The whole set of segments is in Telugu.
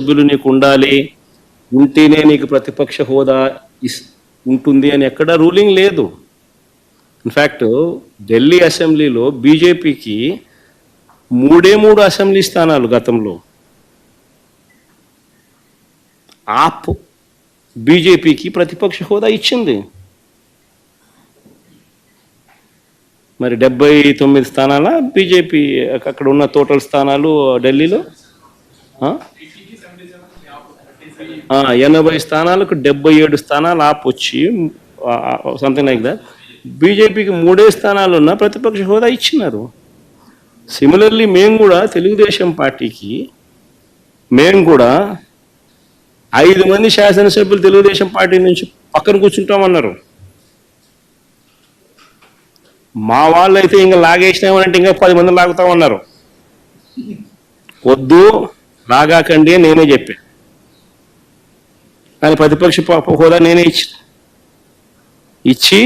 సభ్యులు నీకు ఉండాలి, ఉంటేనే నీకు ప్రతిపక్ష హోదా ఉంటుంది అని ఎక్కడ రూలింగ్ లేదు. ఇన్ఫ్యాక్ట్ ఢిల్లీ అసెంబ్లీలో బీజేపీకి 3 అసెంబ్లీ స్థానాలు గతంలో. ఆప్ బీజేపీకి ప్రతిపక్ష హోదా ఇచ్చింది. మరి 79 స్థానాల బీజేపీ అక్కడ ఉన్న టోటల్ స్థానాలు ఢిల్లీలో 80 స్థానాలకు 77 స్థానాలు ఆప్ వచ్చి సంథింగ్ లైక్ దట్. బీజేపీకి 3 స్థానాలు ఉన్న ప్రతిపక్ష హోదా ఇచ్చినారు. సిమిలర్లీ మేము కూడా తెలుగుదేశం పార్టీకి కూడా 5 మంది శాసనసభ్యులు తెలుగుదేశం పార్టీ నుంచి పక్కన కూర్చుంటామన్నారు. మా వాళ్ళు అయితే ఇంకా లాగేసినామనంటే ఇంకా 10 మంది లాగుతామన్నారు. వద్దు లాగాకండి నేనే చెప్పాను. కానీ ప్రతిపక్ష హోదా నేనే ఇచ్చి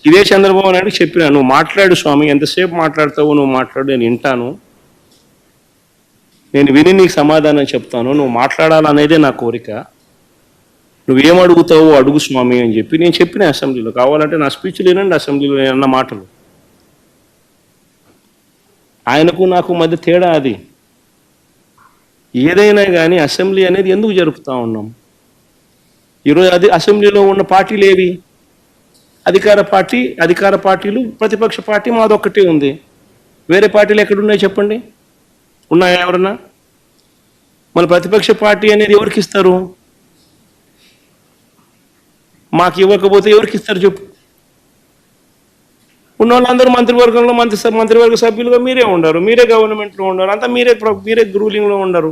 ఇదే చంద్రబాబు నాయుడు చెప్పినా, నువ్వు మాట్లాడు స్వామి, ఎంతసేపు మాట్లాడతావు నువ్వు మాట్లాడు, నేను వింటాను, నేను విని నీకు సమాధానం చెప్తాను, నువ్వు మాట్లాడాలనేదే నా కోరిక, నువ్వేం అడుగుతావు అడుగు స్వామి అని చెప్పి నేను చెప్పిన అసెంబ్లీలో. కావాలంటే నా స్పీచ్ లేనండి అసెంబ్లీలో నేను అన్న మాటలు. ఆయనకు నాకు మధ్య తేడా అది. ఏదైనా కానీ అసెంబ్లీ అనేది ఎందుకు జరుపుతూ ఉన్నాం? ఈరోజు అది అసెంబ్లీలో ఉన్న పార్టీలు ఏవి? అధికార పార్టీలు, ప్రతిపక్ష పార్టీ మాదొక్కటే ఉంది. వేరే పార్టీలు ఎక్కడున్నాయి చెప్పండి? ఉన్నాయా ఎవరన్నా? మన ప్రతిపక్ష పార్టీ అనేది ఎవరికి ఇస్తారు? మాకు ఇవ్వకపోతే ఎవరికి ఇస్తారు చెప్పు? ఉన్న వాళ్ళందరూ మంత్రివర్గంలో మంత్రివర్గ సభ్యులుగా మీరే ఉండరు, మీరే గవర్నమెంట్లో ఉండరు, అంతా మీరే రూలింగ్లో ఉండరు.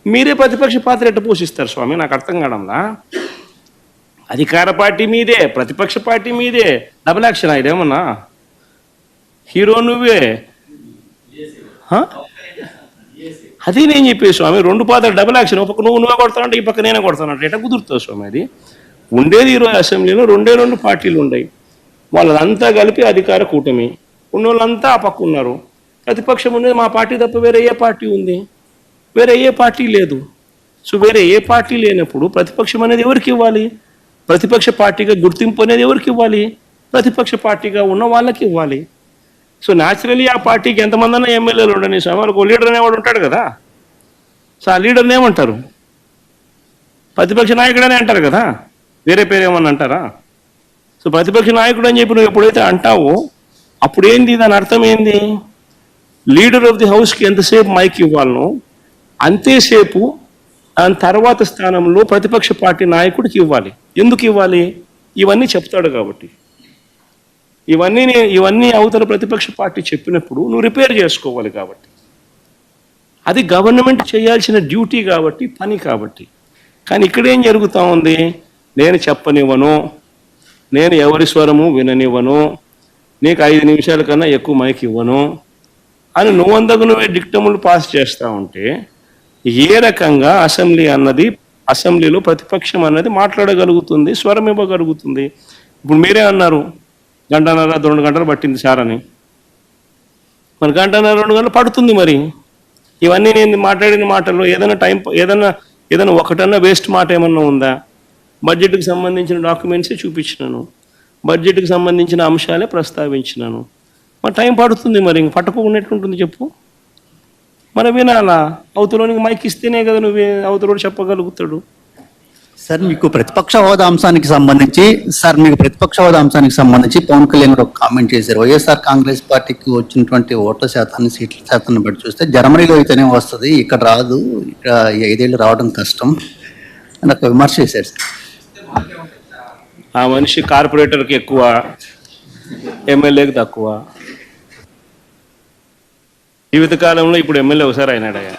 మీరే ప్రతిపక్ష పాత్ర ఎట్ట పోషిస్తారు స్వామి? నాకు అర్థం కావడంలా. అధికార పార్టీ మీదే, ప్రతిపక్ష పార్టీ మీదే, డబుల్ యాక్షన్ ఇదేమన్నా? హీరో నువ్వే. అది నేను చెప్పే స్వామి, 2 పాత్రలు డబుల్ యాక్షన్. ఒక పక్క నువ్వే కొడతానంటే ఈ పక్క నేనే కొడతానంటే ఎట్లా కుదురుతుంది స్వామి? అది ఉండేది ఈరోజు అసెంబ్లీలో 2 పార్టీలు ఉన్నాయి. వాళ్ళంతా కలిపి అధికార కూటమి. ఉన్న వాళ్ళంతా ఆ పక్క ఉన్నారు. ప్రతిపక్షం ఉండేది మా పార్టీ తప్ప వేరే ఏ పార్టీ ఉంది? వేరే ఏ పార్టీ లేదు. సో వేరే ఏ పార్టీ లేనప్పుడు ప్రతిపక్షం అనేది ఎవరికి ఇవ్వాలి? ప్రతిపక్ష పార్టీగా గుర్తింపు అనేది ఎవరికి ఇవ్వాలి? ప్రతిపక్ష పార్టీగా ఉన్న వాళ్ళకి ఇవ్వాలి. సో న్యాచురలీ ఆ పార్టీకి ఎంతమంది అన్నా ఎమ్మెల్యేలు ఉండని స్వామి, వాళ్ళకు లీడర్ అనేవాడు ఉంటాడు కదా. సో ఆ లీడర్ని ఏమంటారు? ప్రతిపక్ష నాయకుడనే అంటారు కదా, వేరే పేరు ఏమన్నా అంటారా? సో ప్రతిపక్ష నాయకుడు అని చెప్పి నువ్వు ఎప్పుడైతే అంటావో అప్పుడు ఏంది, దాని అర్థం ఏంది? లీడర్ ఆఫ్ ది హౌస్కి ఎంతసేపు మైక్ ఇవ్వాలనో అంతేసేపు దాని తర్వాత స్థానంలో ప్రతిపక్ష పార్టీ నాయకుడికి ఇవ్వాలి. ఎందుకు ఇవ్వాలి? ఇవన్నీ చెప్తాడు కాబట్టి. ఇవన్నీ అవతల ప్రతిపక్ష పార్టీ చెప్పినప్పుడు నువ్వు రిపేర్ చేసుకోవాలి కాబట్టి. అది గవర్నమెంట్ చేయాల్సిన డ్యూటీ కాబట్టి, పని కాబట్టి. కానీ ఇక్కడేం జరుగుతూ ఉంది? నేను చెప్పనివ్వను, నేను ఎవరి స్వరము విననివ్వను, నీకు 5 నిమిషాల కన్నా ఎక్కువ మైక్ ఇవ్వను అని నువ్వే డిక్టములు పాస్ చేస్తూ ఉంటే ఏ రకంగా అసెంబ్లీలో ప్రతిపక్షం అన్నది మాట్లాడగలుగుతుంది, స్వరం ఇవ్వగలుగుతుంది? ఇప్పుడు మీరే అన్నారు 1.5-2 గంటలు పట్టింది సార్ అని. మరి 1.5-2 గంటలు పడుతుంది. మరి ఇవన్నీ నేను మాట్లాడిన మాటల్లో ఏదైనా ఒకటన్నా వేస్ట్ మాట ఏమన్నా ఉందా? బడ్జెట్కి సంబంధించిన డాక్యుమెంట్సే చూపించినాను, బడ్జెట్కి సంబంధించిన అంశాలే ప్రస్తావించినాను. మరి టైం పడుతుంది. మరి ఇంక పట్టుకోకుండా ఎట్లుంటుంది చెప్పు? మరి వినాలా? అవతలోనికి మైక్ ఇస్తేనే కదా నువ్వు అవతలోడు చెప్పగలుగుతాడు. సార్ మీకు ప్రతిపక్ష హోదా అంశానికి సంబంధించి పవన్ కళ్యాణ్ గారు ఒక కామెంట్ చేశారు. వైఎస్ఆర్ కాంగ్రెస్ పార్టీకి వచ్చినటువంటి ఓట్ల శాతాన్ని, సీట్ల శాతాన్ని బట్టి చూస్తే జర్మనీలో అయితేనే వస్తుంది, ఇక్కడ రాదు, ఇక్కడ 5 ఏళ్ళు రావడం కష్టం అని ఒక విమర్శ చేశారు సార్. ఆ మనిషి కార్పొరేటర్కి ఎక్కువ, ఎమ్మెల్యేకి తక్కువ. జీవితకాలంలో ఇప్పుడు ఎమ్మెల్యే ఒకసారి అయినాడయ్యా.